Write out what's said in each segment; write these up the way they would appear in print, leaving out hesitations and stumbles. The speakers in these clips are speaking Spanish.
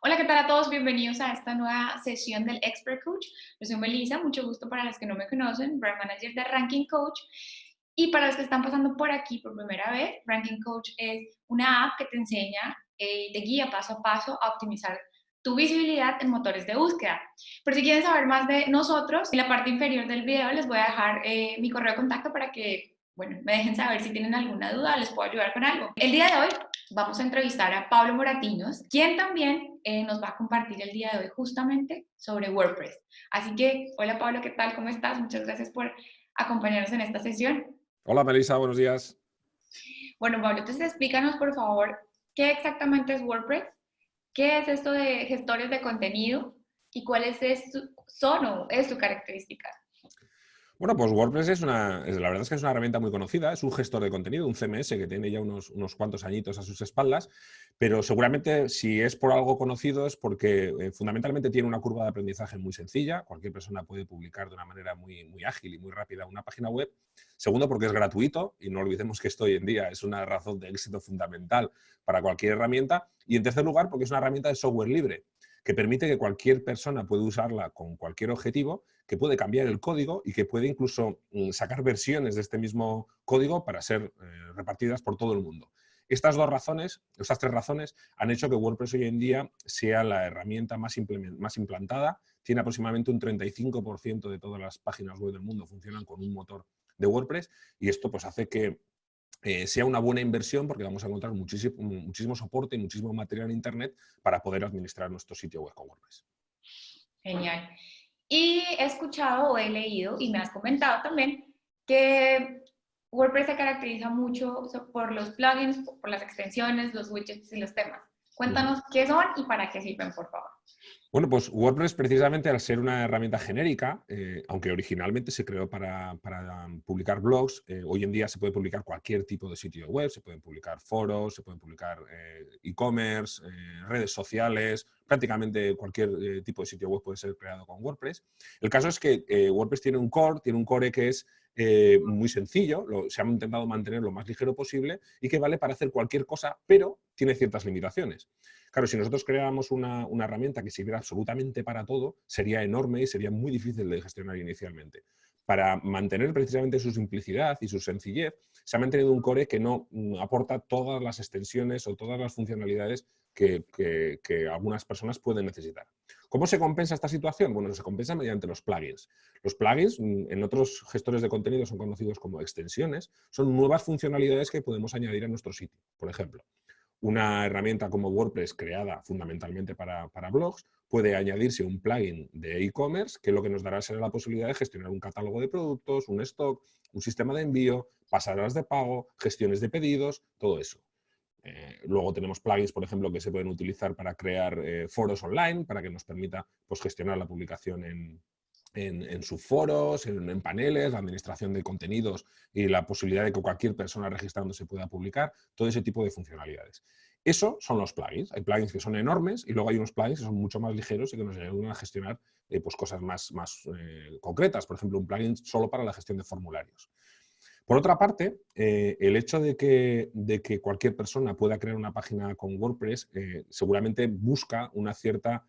Hola, ¿qué tal a todos? Bienvenidos a esta nueva sesión del Expert Coach. Yo soy Melissa, mucho gusto para los que no me conocen, Brand Manager de Ranking Coach. Y para los que están pasando por aquí por primera vez, Ranking Coach es una app que te enseña, te guía paso a paso a optimizar tu visibilidad en motores de búsqueda. Pero si quieren saber más de nosotros, en la parte inferior del video les voy a dejar mi correo de contacto para que, bueno, me dejen saber si tienen alguna duda, les puedo ayudar con algo. El día de hoy vamos a entrevistar a Pablo Moratinos, quien también nos va a compartir el día de hoy justamente sobre WordPress. Así que, hola Pablo, ¿qué tal? ¿Cómo estás? Muchas gracias por acompañarnos en esta sesión. Hola Melissa, buenos días. Bueno, Pablo, entonces explícanos por favor qué exactamente es WordPress, qué es esto de gestores de contenido y cuáles son o es su característica. Bueno, pues WordPress la verdad es que es una herramienta muy conocida, es un gestor de contenido, un CMS que tiene ya unos cuantos añitos a sus espaldas, pero seguramente si es por algo conocido es porque fundamentalmente tiene una curva de aprendizaje muy sencilla, cualquier persona puede publicar de una manera muy ágil y muy rápida una página web. Segundo, porque es gratuito, y no olvidemos que esto hoy en día es una razón de éxito fundamental para cualquier herramienta. Y en tercer lugar, porque es una herramienta de software libre, que permite que cualquier persona pueda usarla con cualquier objetivo, que puede cambiar el código y que puede incluso sacar versiones de este mismo código para ser repartidas por todo el mundo. Estas tres razones han hecho que WordPress hoy en día sea la herramienta más implantada. Tiene aproximadamente un 35% de todas las páginas web del mundo funcionan con un motor de WordPress, y esto pues hace que sea una buena inversión, porque vamos a encontrar muchísimo soporte y muchísimo material en Internet para poder administrar nuestro sitio web con WordPress. Genial. Y he escuchado o he leído y me has comentado también que WordPress se caracteriza mucho por los plugins, por las extensiones, los widgets y los temas. Cuéntanos qué son y para qué sirven, por favor. Bueno, pues WordPress, precisamente al ser una herramienta genérica, aunque originalmente se creó para publicar blogs, hoy en día se puede publicar cualquier tipo de sitio web, se pueden publicar foros, se pueden publicar e-commerce, redes sociales, prácticamente cualquier tipo de sitio web puede ser creado con WordPress. El caso es que WordPress tiene un core que es muy sencillo, se ha intentado mantener lo más ligero posible y que vale para hacer cualquier cosa, pero tiene ciertas limitaciones. Claro, si nosotros creáramos una herramienta que sirviera absolutamente para todo, sería enorme y sería muy difícil de gestionar inicialmente. Para mantener precisamente su simplicidad y su sencillez, se ha mantenido un core que no aporta todas las extensiones o todas las funcionalidades que algunas personas pueden necesitar. ¿Cómo se compensa esta situación? Bueno, se compensa mediante los plugins. Los plugins, en otros gestores de contenido son conocidos como extensiones, son nuevas funcionalidades que podemos añadir a nuestro sitio. Por ejemplo, una herramienta como WordPress creada fundamentalmente para blogs, puede añadirse un plugin de e-commerce que lo que nos dará será la posibilidad de gestionar un catálogo de productos, un stock, un sistema de envío, pasarelas de pago, gestiones de pedidos, todo eso. Luego tenemos plugins, por ejemplo, que se pueden utilizar para crear foros online, para que nos permita pues, gestionar la publicación en subforos, en paneles, la administración de contenidos y la posibilidad de que cualquier persona registrándose pueda publicar, todo ese tipo de funcionalidades. Eso son los plugins. Hay plugins que son enormes y luego hay unos plugins que son mucho más ligeros y que nos ayudan a gestionar pues cosas más concretas. Por ejemplo, un plugin solo para la gestión de formularios. Por otra parte, el hecho de que cualquier persona pueda crear una página con WordPress seguramente busca una cierta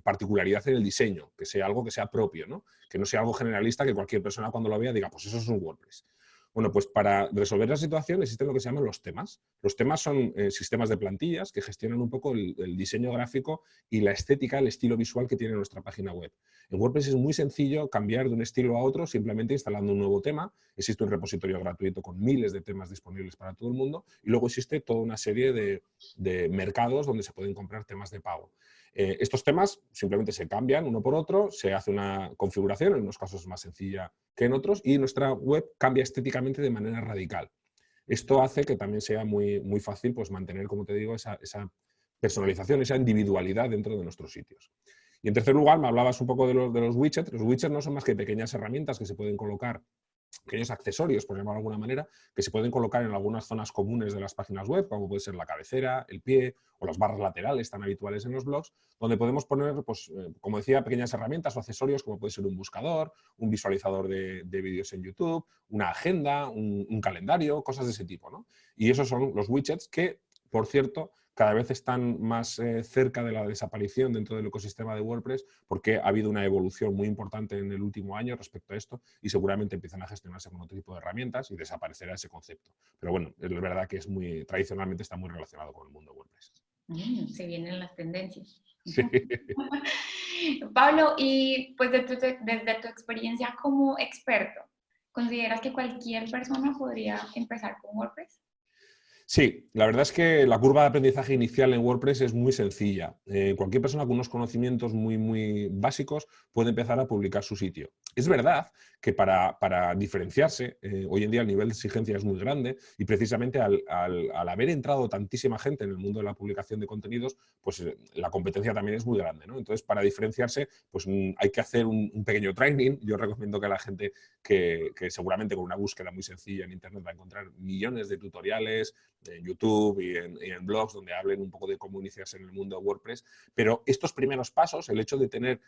particularidad en el diseño, que sea algo que sea propio, ¿no? Que no sea algo generalista que cualquier persona cuando lo vea diga, pues eso es un WordPress. Bueno, pues para resolver la situación existen lo que se llaman los temas. Los temas son sistemas de plantillas que gestionan un poco el diseño gráfico y la estética, el estilo visual que tiene nuestra página web. En WordPress es muy sencillo cambiar de un estilo a otro simplemente instalando un nuevo tema. Existe un repositorio gratuito con miles de temas disponibles para todo el mundo y luego existe toda una serie de mercados donde se pueden comprar temas de pago. Estos temas simplemente se cambian uno por otro, se hace una configuración, en unos casos es más sencilla que en otros, y nuestra web cambia estéticamente de manera radical. Esto hace que también sea muy fácil pues, mantener, como te digo, esa personalización, esa individualidad dentro de nuestros sitios. Y en tercer lugar, me hablabas un poco de los widgets. Los widgets no son más que pequeñas herramientas que se pueden colocar, pequeños accesorios, por llamarlo de alguna manera, que se pueden colocar en algunas zonas comunes de las páginas web, como puede ser la cabecera, el pie o las barras laterales tan habituales en los blogs, donde podemos poner, pues, como decía, pequeñas herramientas o accesorios, como puede ser un buscador, un visualizador de vídeos en YouTube, una agenda, un calendario, cosas de ese tipo, ¿no? Y esos son los widgets que por cierto, cada vez están más cerca de la desaparición dentro del ecosistema de WordPress porque ha habido una evolución muy importante en el último año respecto a esto y seguramente empiezan a gestionarse con otro tipo de herramientas y desaparecerá ese concepto. Pero bueno, es verdad que tradicionalmente está muy relacionado con el mundo WordPress. Se vienen las tendencias. Sí. Pablo, y pues desde tu experiencia como experto, ¿consideras que cualquier persona podría empezar con WordPress? Sí, la verdad es que la curva de aprendizaje inicial en WordPress es muy sencilla. Cualquier persona con unos conocimientos muy básicos puede empezar a publicar su sitio. Es verdad que para diferenciarse, hoy en día el nivel de exigencia es muy grande y precisamente al haber entrado tantísima gente en el mundo de la publicación de contenidos, pues la competencia también es muy grande, ¿no? Entonces, para diferenciarse, pues hay que hacer un pequeño training. Yo recomiendo que a la gente que seguramente con una búsqueda muy sencilla en Internet va a encontrar millones de tutoriales, en YouTube y en blogs donde hablen un poco de cómo iniciarse en el mundo de WordPress, pero estos primeros pasos, el hecho de tener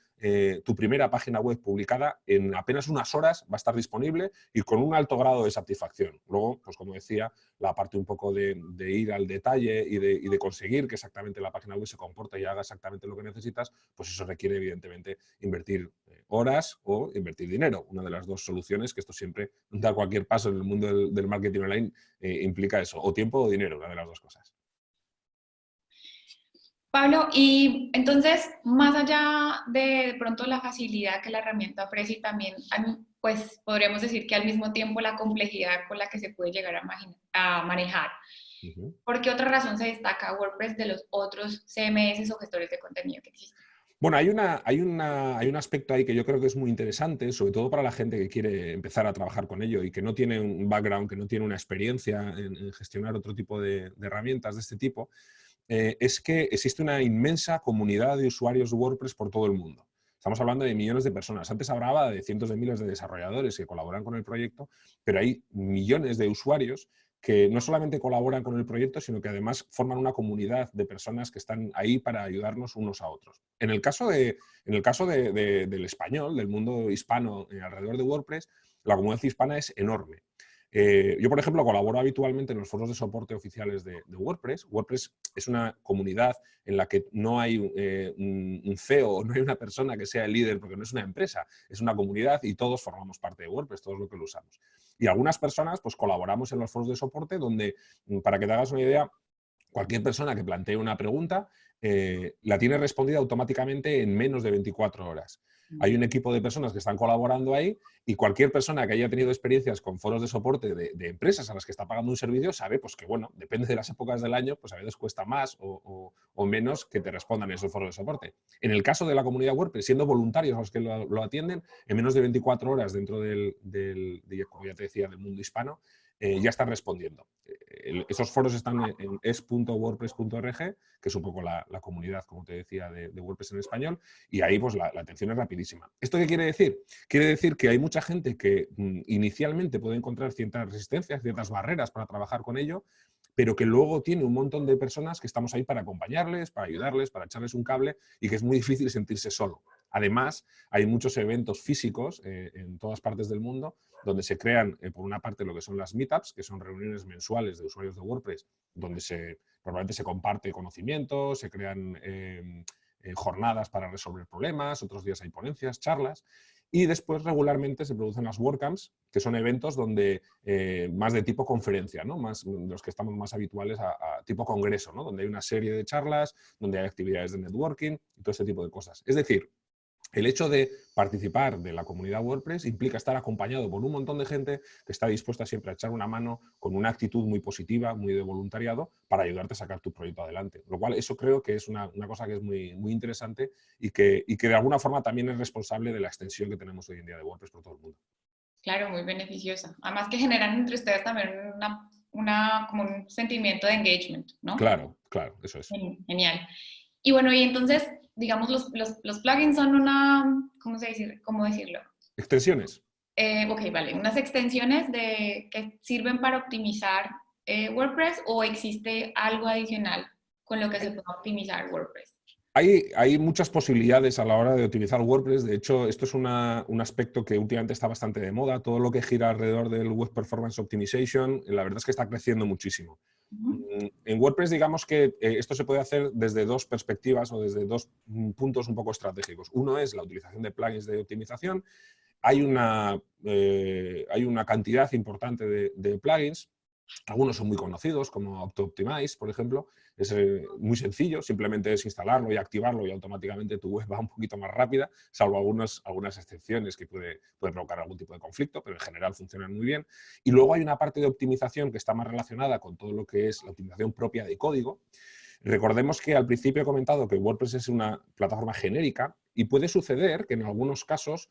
tu primera página web publicada en apenas unas horas va a estar disponible y con un alto grado de satisfacción. Luego, pues como decía, la parte un poco de ir al detalle y de conseguir que exactamente la página web se comporte y haga exactamente lo que necesitas, pues eso requiere evidentemente invertir horas o invertir dinero. Una de las dos soluciones, que esto siempre da cualquier paso en el mundo del marketing online, implica eso, o tiempo o dinero, una de las dos cosas. Pablo, y entonces, más allá de pronto la facilidad que la herramienta ofrece y también, pues podríamos decir que al mismo tiempo la complejidad con la que se puede llegar a manejar, Uh-huh. ¿por qué otra razón se destaca WordPress de los otros CMS o gestores de contenido que existen? Bueno, hay un aspecto ahí que yo creo que es muy interesante, sobre todo para la gente que quiere empezar a trabajar con ello y que no tiene un background, que no tiene una experiencia en gestionar otro tipo de herramientas de este tipo, es que existe una inmensa comunidad de usuarios de WordPress por todo el mundo. Estamos hablando de millones de personas. Antes hablaba de cientos de miles de desarrolladores que colaboran con el proyecto, pero hay millones de usuarios que no solamente colaboran con el proyecto, sino que además forman una comunidad de personas que están ahí para ayudarnos unos a otros. En el caso del español, del mundo hispano alrededor de WordPress, la comunidad hispana es enorme. Yo, por ejemplo, colaboro habitualmente en los foros de soporte oficiales de WordPress. WordPress es una comunidad en la que no hay un CEO, no hay una persona que sea el líder, porque no es una empresa, es una comunidad y todos formamos parte de WordPress, todos los que lo usamos. Y algunas personas pues colaboramos en los foros de soporte donde, para que te hagas una idea, cualquier persona que plantee una pregunta la tiene respondida automáticamente en menos de 24 horas. Hay un equipo de personas que están colaborando ahí y cualquier persona que haya tenido experiencias con foros de soporte de empresas a las que está pagando un servicio sabe pues, que, bueno, depende de las épocas del año, pues a veces cuesta más o menos que te respondan esos foros de soporte. En el caso de la comunidad WordPress, siendo voluntarios los que lo atienden, en menos de 24 horas dentro como ya te decía, del mundo hispano, ya están respondiendo. Esos foros están en es.wordpress.org, que es un poco la comunidad, como te decía, de WordPress en español, y ahí pues la atención es rapidísima. ¿Esto qué quiere decir? Quiere decir que hay mucha gente que inicialmente puede encontrar ciertas resistencias, ciertas barreras para trabajar con ello, pero que luego tiene un montón de personas que estamos ahí para acompañarles, para ayudarles, para echarles un cable y que es muy difícil sentirse solo. Además, hay muchos eventos físicos en todas partes del mundo donde se crean, por una parte, lo que son las meetups, que son reuniones mensuales de usuarios de WordPress, donde normalmente se comparte conocimiento, se crean jornadas para resolver problemas, otros días hay ponencias, charlas, y después regularmente se producen las WordCamps, que son eventos donde más de tipo conferencia, ¿no? Más, los que estamos más habituales a tipo congreso, ¿no? Donde hay una serie de charlas, donde hay actividades de networking y todo este tipo de cosas. Es decir, el hecho de participar de la comunidad WordPress implica estar acompañado por un montón de gente que está dispuesta siempre a echar una mano con una actitud muy positiva, muy de voluntariado, para ayudarte a sacar tu proyecto adelante. Lo cual, eso creo que es una cosa que es muy interesante y que de alguna forma también es responsable de la extensión que tenemos hoy en día de WordPress por todo el mundo. Claro, muy beneficiosa. Además que generan entre ustedes también como un sentimiento de engagement, ¿no? Claro, claro, eso es. Genial. Y bueno, y entonces, digamos, los plugins son ¿cómo decirlo? Extensiones. Ok, vale, unas extensiones que sirven para optimizar WordPress o existe algo adicional con lo que se pueda optimizar WordPress. Hay muchas posibilidades a la hora de utilizar WordPress. De hecho, esto es un aspecto que últimamente está bastante de moda. Todo lo que gira alrededor del Web Performance Optimization, la verdad es que está creciendo muchísimo. En WordPress, digamos que esto se puede hacer desde dos perspectivas o desde dos puntos un poco estratégicos. Uno es la utilización de plugins de optimización. Hay una cantidad importante de plugins. Algunos son muy conocidos, como AutoOptimize, por ejemplo. Es muy sencillo, simplemente es instalarlo y activarlo y automáticamente tu web va un poquito más rápida, salvo algunas excepciones que puede provocar algún tipo de conflicto, pero en general funcionan muy bien. Y luego hay una parte de optimización que está más relacionada con todo lo que es la optimización propia de código. Recordemos que al principio he comentado que WordPress es una plataforma genérica y puede suceder que en algunos casos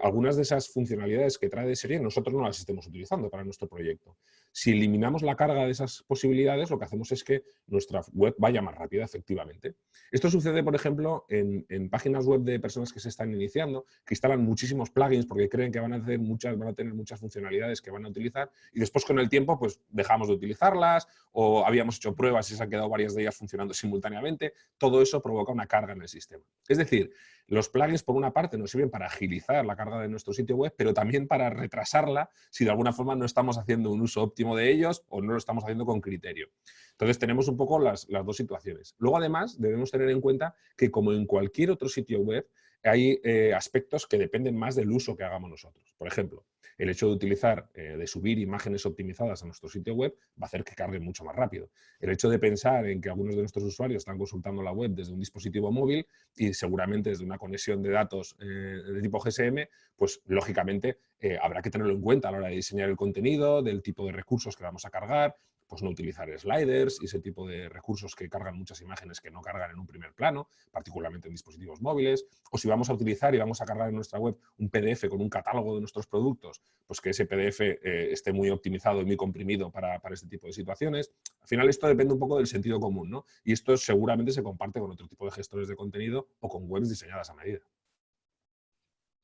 algunas de esas funcionalidades que trae de serie nosotros no las estemos utilizando para nuestro proyecto. Si eliminamos la carga de esas posibilidades, lo que hacemos es que nuestra web vaya más rápida, efectivamente. Esto sucede, por ejemplo, en páginas web de personas que se están iniciando, que instalan muchísimos plugins porque creen que van a tener muchas funcionalidades que van a utilizar y después con el tiempo pues dejamos de utilizarlas o habíamos hecho pruebas y se han quedado varias de ellas funcionando simultáneamente. Todo eso provoca una carga en el sistema. Es decir, los plugins, por una parte, nos sirven para agilizar la carga de nuestro sitio web, pero también para retrasarla si de alguna forma no estamos haciendo un uso óptimo de ellos o no lo estamos haciendo con criterio. Entonces, tenemos un poco las dos situaciones. Luego, además, debemos tener en cuenta que, como en cualquier otro sitio web, hay aspectos que dependen más del uso que hagamos nosotros. Por ejemplo, el hecho de subir imágenes optimizadas a nuestro sitio web va a hacer que cargue mucho más rápido. El hecho de pensar en que algunos de nuestros usuarios están consultando la web desde un dispositivo móvil y seguramente desde una conexión de datos de tipo GSM, pues lógicamente habrá que tenerlo en cuenta a la hora de diseñar el contenido, del tipo de recursos que vamos a cargar, pues no utilizar sliders y ese tipo de recursos que cargan muchas imágenes que no cargan en un primer plano, particularmente en dispositivos móviles, o si vamos a utilizar y vamos a cargar en nuestra web un PDF con un catálogo de nuestros productos, pues que ese PDF esté muy optimizado y muy comprimido para este tipo de situaciones. Al final esto depende un poco del sentido común, ¿no? Y esto seguramente se comparte con otro tipo de gestores de contenido o con webs diseñadas a medida.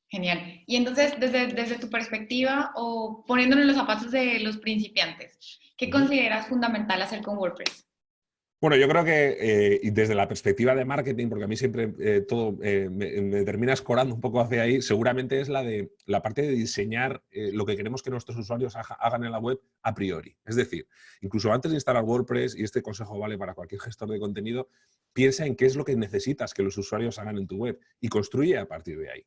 Genial. Y entonces, desde tu perspectiva o poniéndonos en los zapatos de los principiantes, ¿qué consideras fundamental hacer con WordPress? Bueno, yo creo que y desde la perspectiva de marketing, porque a mí siempre todo me termina escorando un poco hacia ahí, seguramente es la parte de diseñar lo que queremos que nuestros usuarios hagan en la web a priori. Es decir, incluso antes de instalar WordPress, y este consejo vale para cualquier gestor de contenido, piensa en qué es lo que necesitas que los usuarios hagan en tu web y construye a partir de ahí.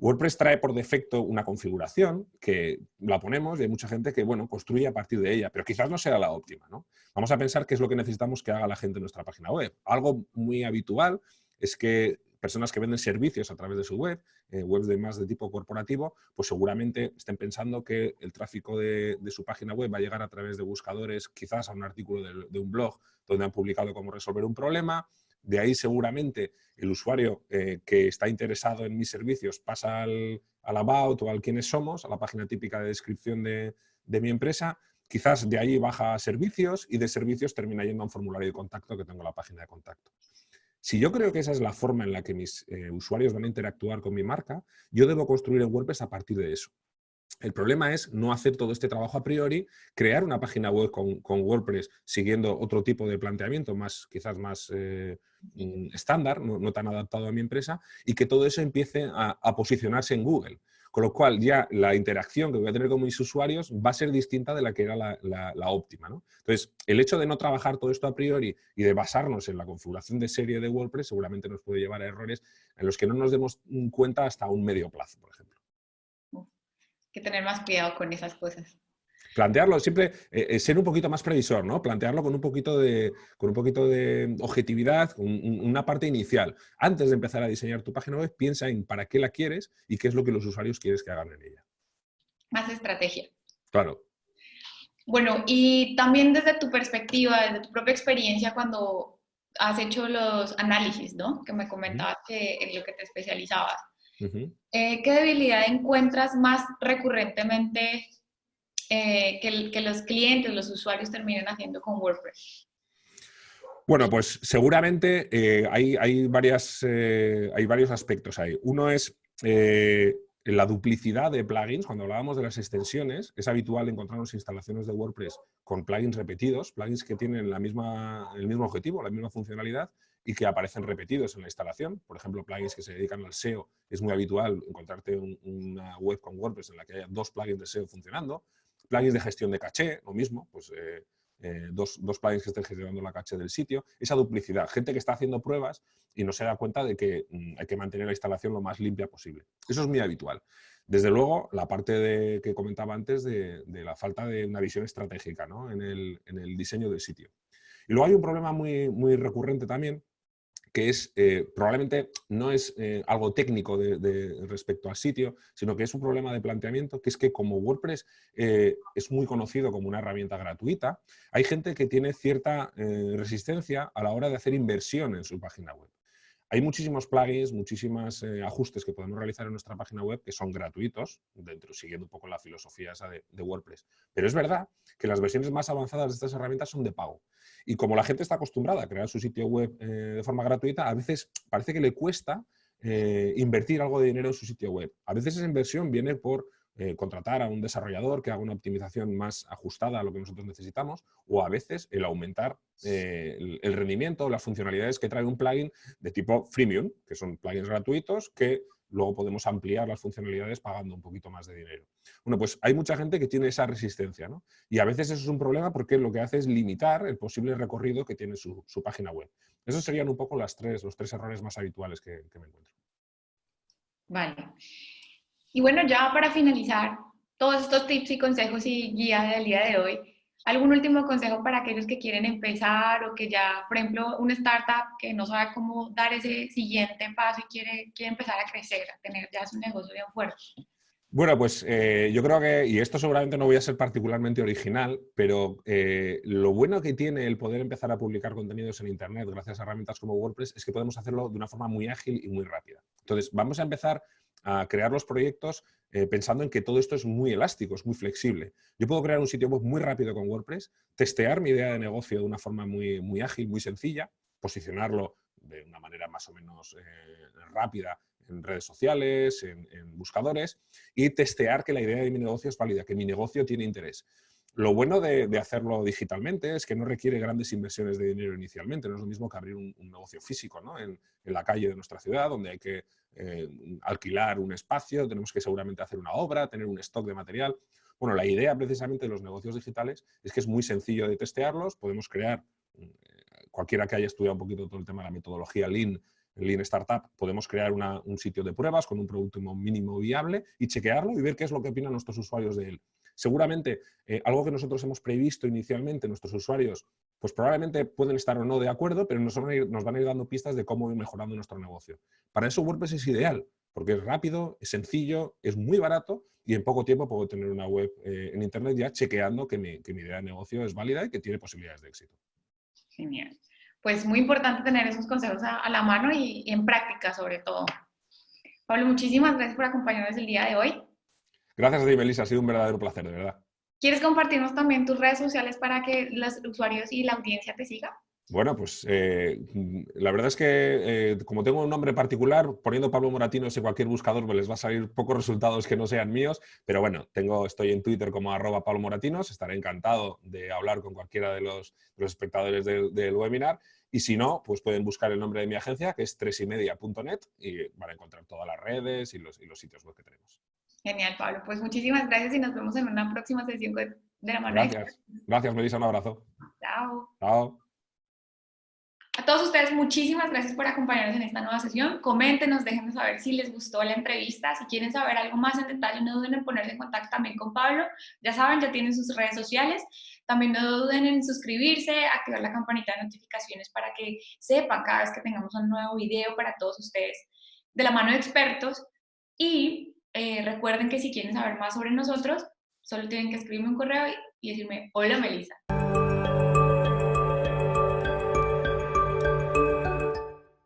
WordPress trae por defecto una configuración que la ponemos y hay mucha gente que, bueno, construye a partir de ella, pero quizás no sea la óptima, ¿no? Vamos a pensar qué es lo que necesitamos que haga la gente en nuestra página web. Algo muy habitual es que personas que venden servicios a través de su web, webs de tipo corporativo, pues seguramente estén pensando que el tráfico de su página web va a llegar a través de buscadores, quizás a un artículo de un blog donde han publicado cómo resolver un problema. De ahí seguramente el usuario que está interesado en mis servicios pasa al About o al Quiénes Somos, a la página típica de descripción de mi empresa. Quizás de ahí baja a servicios y de servicios termina yendo a un formulario de contacto que tengo en la página de contacto. Si yo creo que esa es la forma en la que mis usuarios van a interactuar con mi marca, yo debo construir en WordPress a partir de eso. El problema es no hacer todo este trabajo a priori, crear una página web con WordPress siguiendo otro tipo de planteamiento, quizás más estándar, no tan adaptado a mi empresa, y que todo eso empiece a posicionarse en Google. Con lo cual ya la interacción que voy a tener con mis usuarios va a ser distinta de la que era la óptima, ¿no? Entonces, el hecho de no trabajar todo esto a priori y de basarnos en la configuración de serie de WordPress seguramente nos puede llevar a errores en los que no nos demos cuenta hasta un medio plazo, por ejemplo. Que tener más cuidado con esas cosas. Plantearlo, siempre ser un poquito más previsor, ¿no? Plantearlo con un poquito de objetividad, con una parte inicial. Antes de empezar a diseñar tu página web, piensa en para qué la quieres y qué es lo que los usuarios quieres que hagan en ella. Más estrategia. Claro. Bueno, y también desde tu perspectiva, desde tu propia experiencia, cuando has hecho los análisis, ¿no? Que me comentabas que en lo que te especializabas. ¿Qué debilidad encuentras más recurrentemente que los clientes, los usuarios terminen haciendo con WordPress? Bueno, pues seguramente hay varios aspectos ahí. Uno es la duplicidad de plugins. Cuando hablábamos de las extensiones, es habitual encontrarnos instalaciones de WordPress con plugins repetidos, plugins que tienen el mismo objetivo, la misma funcionalidad y que aparecen repetidos en la instalación. Por ejemplo, plugins que se dedican al SEO. Es muy habitual encontrarte una web con WordPress en la que haya 2 plugins de SEO funcionando. Plugins de gestión de caché, lo mismo, pues dos plugins que estén gestionando la caché del sitio. Esa duplicidad, gente que está haciendo pruebas y no se da cuenta de que hay que mantener la instalación lo más limpia posible. Eso es muy habitual. Desde luego, la parte que comentaba antes de la falta de una visión estratégica, ¿no? en el diseño del sitio. Y luego hay un problema muy recurrente también, que es probablemente no es algo técnico respecto al sitio, sino que es un problema de planteamiento, que es que como WordPress es muy conocido como una herramienta gratuita, hay gente que tiene cierta resistencia a la hora de hacer inversión en su página web. Hay muchísimos plugins, muchísimos ajustes que podemos realizar en nuestra página web que son gratuitos, siguiendo un poco la filosofía esa de WordPress. Pero es verdad que las versiones más avanzadas de estas herramientas son de pago. Y como la gente está acostumbrada a crear su sitio web de forma gratuita, a veces parece que le cuesta invertir algo de dinero en su sitio web. A veces esa inversión viene por contratar a un desarrollador que haga una optimización más ajustada a lo que nosotros necesitamos, o a veces el aumentar el rendimiento o las funcionalidades que trae un plugin de tipo freemium, que son plugins gratuitos que luego podemos ampliar las funcionalidades pagando un poquito más de dinero. Bueno, pues hay mucha gente que tiene esa resistencia, ¿no? Y a veces eso es un problema porque lo que hace es limitar el posible recorrido que tiene su página web. Esos serían un poco los tres errores más habituales que me encuentro. Vale. Y bueno, ya para finalizar todos estos tips y consejos y guías del día de hoy, ¿algún último consejo para aquellos que quieren empezar o que ya, por ejemplo, una startup que no sabe cómo dar ese siguiente paso y quiere empezar a crecer, a tener ya su negocio bien fuerte? Bueno, pues yo creo que, y esto seguramente no voy a ser particularmente original, pero lo bueno que tiene el poder empezar a publicar contenidos en Internet gracias a herramientas como WordPress es que podemos hacerlo de una forma muy ágil y muy rápida. Entonces, vamos a empezar a crear los proyectos pensando en que todo esto es muy elástico, es muy flexible. Yo puedo crear un sitio web muy rápido con WordPress, testear mi idea de negocio de una forma muy ágil, muy sencilla, posicionarlo de una manera más o menos rápida en redes sociales, en buscadores, y testear que la idea de mi negocio es válida, que mi negocio tiene interés. Lo bueno de hacerlo digitalmente es que no requiere grandes inversiones de dinero inicialmente. No es lo mismo que abrir un negocio físico, ¿no? en la calle de nuestra ciudad, donde hay que alquilar un espacio, tenemos que seguramente hacer una obra, tener un stock de material. Bueno, la idea precisamente de los negocios digitales es que es muy sencillo de testearlos. Podemos crear, cualquiera que haya estudiado un poquito todo el tema de la metodología Lean Startup, podemos crear un sitio de pruebas con un producto mínimo viable y chequearlo y ver qué es lo que opinan nuestros usuarios de él. Seguramente algo que nosotros hemos previsto inicialmente, nuestros usuarios, pues probablemente pueden estar o no de acuerdo, pero nos van a ir dando pistas de cómo ir mejorando nuestro negocio. Para eso WordPress es ideal, porque es rápido, es sencillo, es muy barato y en poco tiempo puedo tener una web en Internet ya chequeando que mi idea de negocio es válida y que tiene posibilidades de éxito. Genial. Pues muy importante tener esos consejos a la mano y en práctica sobre todo. Pablo, muchísimas gracias por acompañarnos el día de hoy. Gracias a ti, Melissa, ha sido un verdadero placer, de verdad. ¿Quieres compartirnos también tus redes sociales para que los usuarios y la audiencia te sigan? Bueno, pues la verdad es que como tengo un nombre particular, poniendo Pablo Moratinos en cualquier buscador pues les va a salir pocos resultados que no sean míos, pero bueno, estoy en Twitter como @PabloMoratinos, estaré encantado de hablar con cualquiera de los espectadores del webinar, y si no, pues pueden buscar el nombre de mi agencia, que es tresymedia.net, y van a encontrar todas las redes y los sitios web que tenemos. Genial, Pablo. Pues muchísimas gracias y nos vemos en una próxima sesión de la mano experta. Gracias, Melissa, un abrazo. Chao. Chao. A todos ustedes, muchísimas gracias por acompañarnos en esta nueva sesión. Coméntenos, déjenos saber si les gustó la entrevista. Si quieren saber algo más en detalle, no duden en ponerse en contacto también con Pablo. Ya saben, ya tienen sus redes sociales. También no duden en suscribirse, activar la campanita de notificaciones para que sepan cada vez que tengamos un nuevo video para todos ustedes de la mano de expertos. Y recuerden que si quieren saber más sobre nosotros, solo tienen que escribirme un correo y decirme, hola Melissa.